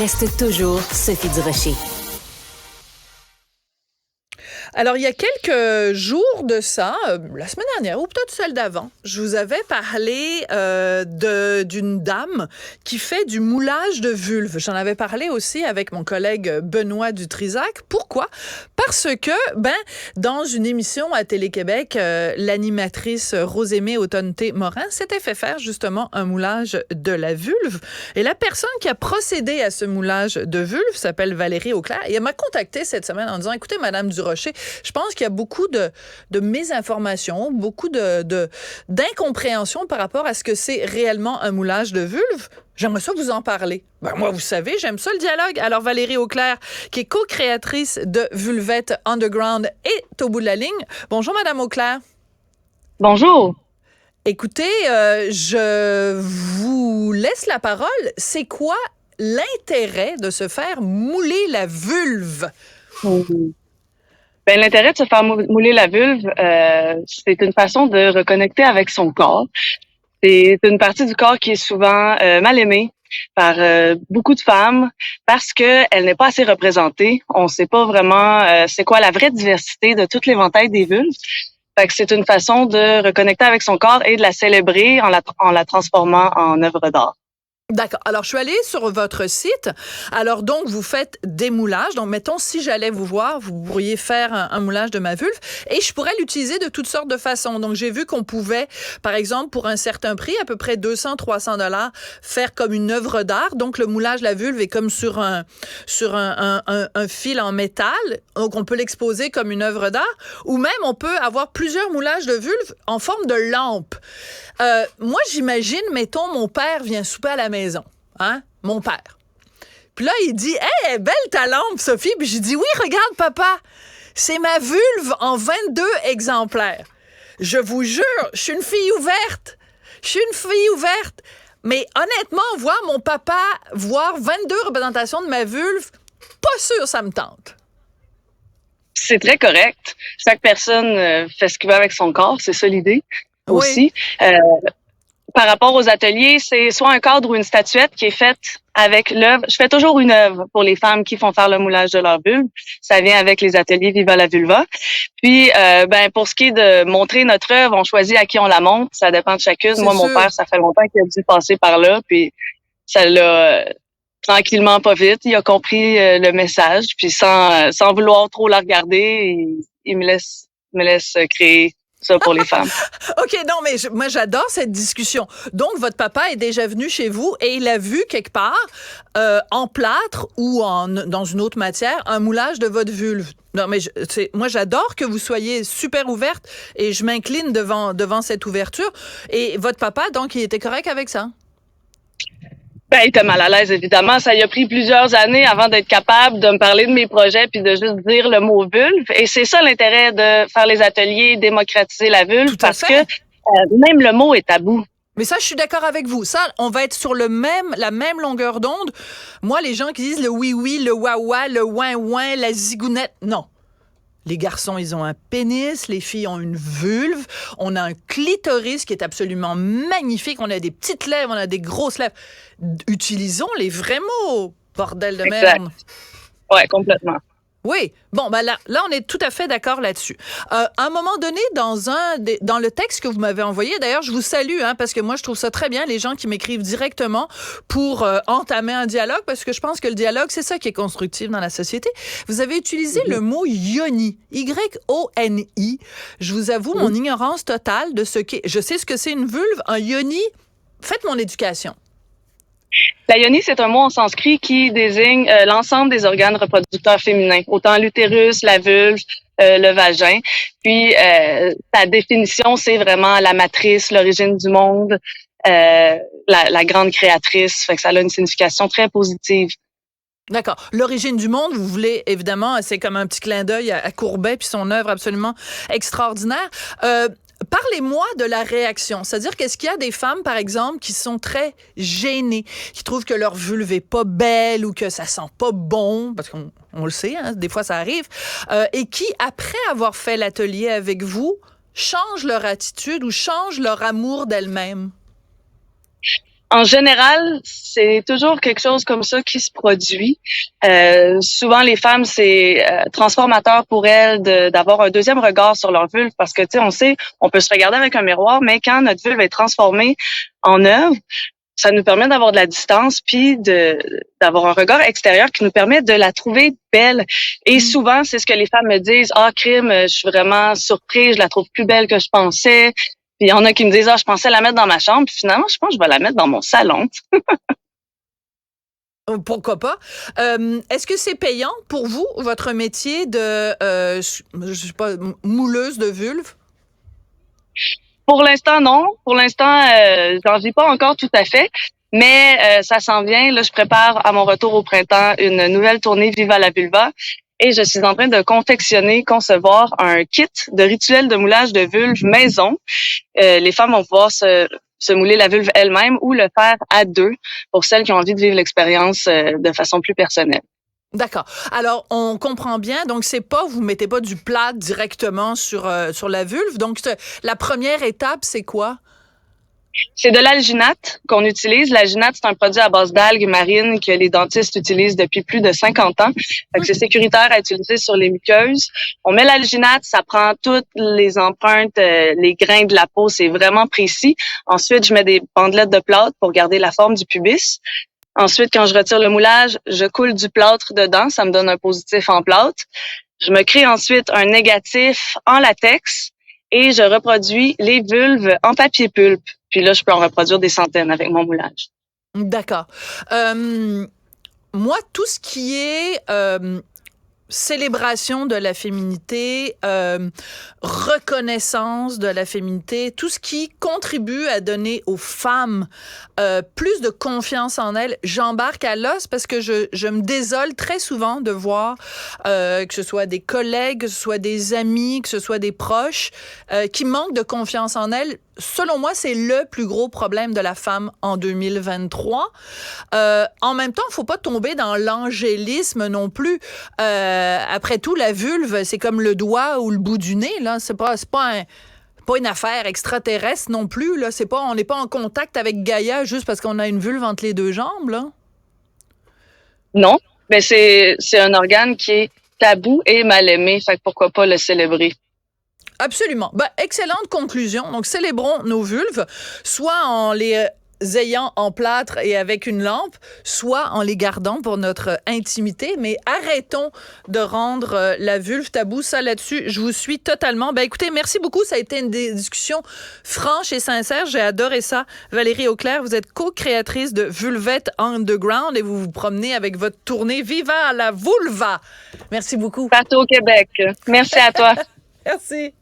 reste toujours Sophie Durocher. Alors, il y a quelques jours de ça, la semaine dernière ou peut-être celle d'avant, je vous avais parlé d'une dame qui fait du moulage de vulve. J'en avais parlé aussi avec mon collègue Benoît Dutrisac. Pourquoi? Parce que, dans une émission à Télé-Québec, l'animatrice Rosémée Autonté-Morin s'était fait faire justement un moulage de la vulve. Et la personne qui a procédé à ce moulage de vulve s'appelle Valérie Auclair. Et elle m'a contactée cette semaine en disant, écoutez, Madame Durocher, je pense qu'il y a beaucoup de mésinformations, beaucoup d'incompréhension par rapport à ce que c'est réellement un moulage de vulve. J'aimerais ça vous en parler. Moi, vous savez, j'aime ça le dialogue. Alors, Valérie Auclair, qui est co-créatrice de Vulvette Underground, est au bout de la ligne. Bonjour, Madame Auclair. Bonjour. Écoutez, je vous laisse la parole. C'est quoi l'intérêt de se faire mouler la vulve? L'intérêt de se faire mouler la vulve, c'est une façon de reconnecter avec son corps. C'est une partie du corps qui est souvent mal aimée par beaucoup de femmes parce que elle n'est pas assez représentée. On ne sait pas vraiment c'est quoi la vraie diversité de tout l'éventail des vulves. Fait que c'est une façon de reconnecter avec son corps et de la célébrer en la transformant en œuvre d'art. D'accord. Alors, je suis allée sur votre site. Alors, donc, vous faites des moulages. Donc, mettons, si j'allais vous voir, vous pourriez faire un moulage de ma vulve et je pourrais l'utiliser de toutes sortes de façons. Donc, j'ai vu qu'on pouvait, par exemple, pour un certain prix, à peu près 200-300 $, faire comme une œuvre d'art. Donc, le moulage de la vulve est comme sur un fil en métal. Donc, on peut l'exposer comme une œuvre d'art. Ou même, on peut avoir plusieurs moulages de vulve en forme de lampe. Moi, j'imagine, mettons, mon père vient souper à la maison, hein, mon père. Puis là, il dit, « Hey, belle ta lampe, Sophie! » Puis j'ai dit, « Oui, regarde, papa, c'est ma vulve en 22 exemplaires. » Je vous jure, je suis une fille ouverte. Je suis une fille ouverte. Mais honnêtement, voir mon papa voir 22 représentations de ma vulve, pas sûr ça me tente. C'est très correct. Chaque personne fait ce qu'il veut avec son corps, c'est ça l'idée. Aussi. Par rapport aux ateliers, c'est soit un cadre ou une statuette qui est faite avec l'œuvre. Je fais toujours une œuvre pour les femmes qui font faire le moulage de leur vulve. Ça vient avec les ateliers Viva la Vulva. Puis, pour ce qui est de montrer notre œuvre, on choisit à qui on la montre. Ça dépend de chacune. Moi, mon père, ça fait longtemps qu'il a dû passer par là. Puis, ça l'a tranquillement, pas vite. Il a compris le message. Puis, sans vouloir trop la regarder, il me laisse créer ça pour les femmes. OK, non, mais moi, j'adore cette discussion. Donc, votre papa est déjà venu chez vous et il a vu quelque part, en plâtre ou dans une autre matière, un moulage de votre vulve. Non, mais moi, j'adore que vous soyez super ouverte et je m'incline devant cette ouverture. Et votre papa, donc, il était correct avec ça? Il était mal à l'aise, évidemment. Ça y a pris plusieurs années avant d'être capable de me parler de mes projets puis de juste dire le mot vulve. Et c'est ça l'intérêt de faire les ateliers, démocratiser la vulve, parce que même le mot est tabou. Mais ça, je suis d'accord avec vous. Ça, on va être sur la même longueur d'onde. Moi, les gens qui disent le oui-oui, le wa-wa, le ouin-ouin, la zigounette, non. Les garçons, ils ont un pénis, les filles ont une vulve, on a un clitoris qui est absolument magnifique, on a des petites lèvres, on a des grosses lèvres. Utilisons les vrais mots, bordel de merde. Ouais, complètement. Oui. Bon, là, on est tout à fait d'accord là-dessus. À un moment donné, dans le texte que vous m'avez envoyé, d'ailleurs, je vous salue, parce que moi, je trouve ça très bien, les gens qui m'écrivent directement pour entamer un dialogue, parce que je pense que le dialogue, c'est ça qui est constructif dans la société. Vous avez utilisé le mot yoni, Y-O-N-I. Je vous avoue mon ignorance totale de ce qu'est. Je sais ce que c'est une vulve, un yoni. Faites mon éducation. La yoni, c'est un mot en sanskrit qui désigne l'ensemble des organes reproducteurs féminins, autant l'utérus, la vulve, le vagin. Puis, sa définition, c'est vraiment la matrice, l'origine du monde, la grande créatrice. Fait que ça a une signification très positive. D'accord. L'origine du monde, vous voulez, évidemment, c'est comme un petit clin d'œil à Courbet puis son œuvre absolument extraordinaire. Parlez-moi de la réaction. C'est-à-dire qu'est-ce qu'il y a des femmes, par exemple, qui sont très gênées, qui trouvent que leur vulve est pas belle ou que ça sent pas bon, parce qu'on le sait, des fois ça arrive, et qui, après avoir fait l'atelier avec vous, changent leur attitude ou changent leur amour d'elles-mêmes? En général, c'est toujours quelque chose comme ça qui se produit. Souvent, les femmes, c'est transformateur pour elles d'avoir un deuxième regard sur leur vulve parce que, tu sais, on sait, on peut se regarder avec un miroir, mais quand notre vulve est transformée en œuvre, ça nous permet d'avoir de la distance puis d'avoir un regard extérieur qui nous permet de la trouver belle. Et souvent, c'est ce que les femmes me disent. Ah, crime, je suis vraiment surprise, je la trouve plus belle que je pensais. Puis il y en a qui me disent, ah, je pensais la mettre dans ma chambre. Puis finalement, je pense que je vais la mettre dans mon salon. Pourquoi pas? Est-ce que c'est payant pour vous, votre métier de, je sais pas, mouleuse de vulve? Pour l'instant, non. Pour l'instant, j'en vis pas encore tout à fait. Mais ça s'en vient. Là, je prépare à mon retour au printemps une nouvelle tournée Viva la Vulva. Et je suis en train de concevoir un kit de rituel de moulage de vulve maison. Les femmes vont pouvoir se mouler la vulve elles-mêmes ou le faire à deux pour celles qui ont envie de vivre l'expérience de façon plus personnelle. D'accord. Alors, on comprend bien. Donc, vous mettez pas du plâtre directement sur la vulve. Donc, la première étape, c'est quoi? C'est de l'alginate qu'on utilise. L'alginate, c'est un produit à base d'algues marines que les dentistes utilisent depuis plus de 50 ans. Fait que c'est sécuritaire à utiliser sur les muqueuses. On met l'alginate, ça prend toutes les empreintes, les grains de la peau, c'est vraiment précis. Ensuite, je mets des bandelettes de plâtre pour garder la forme du pubis. Ensuite, quand je retire le moulage, je coule du plâtre dedans, ça me donne un positif en plâtre. Je me crée ensuite un négatif en latex et je reproduis les vulves en papier pulpe. Puis là, je peux en reproduire des centaines avec mon moulage. D'accord. Moi, tout ce qui est célébration de la féminité, reconnaissance de la féminité, tout ce qui contribue à donner aux femmes plus de confiance en elles, j'embarque à l'os parce que je me désole très souvent de voir que ce soit des collègues, que ce soit des amis, que ce soit des proches qui manquent de confiance en elles. Selon moi, c'est le plus gros problème de la femme en 2023. En même temps, il ne faut pas tomber dans l'angélisme non plus. Après tout, la vulve, c'est comme le doigt ou le bout du nez. Là. C'est pas une affaire extraterrestre non plus. Là. On n'est pas en contact avec Gaïa juste parce qu'on a une vulve entre les deux jambes. Là. Non, mais c'est un organe qui est tabou et mal aimé. Fait que pourquoi pas le célébrer? Absolument. Excellente conclusion. Donc, célébrons nos vulves, soit en les ayant en plâtre et avec une lampe, soit en les gardant pour notre intimité, mais arrêtons de rendre la vulve tabou. Ça, là-dessus, je vous suis totalement. Écoutez, merci beaucoup. Ça a été une discussion franche et sincère. J'ai adoré ça. Valérie Auclair, vous êtes co-créatrice de Vulvette Underground et vous vous promenez avec votre tournée Viva la Vulva. Merci beaucoup. Partout au Québec. Merci à toi. Merci.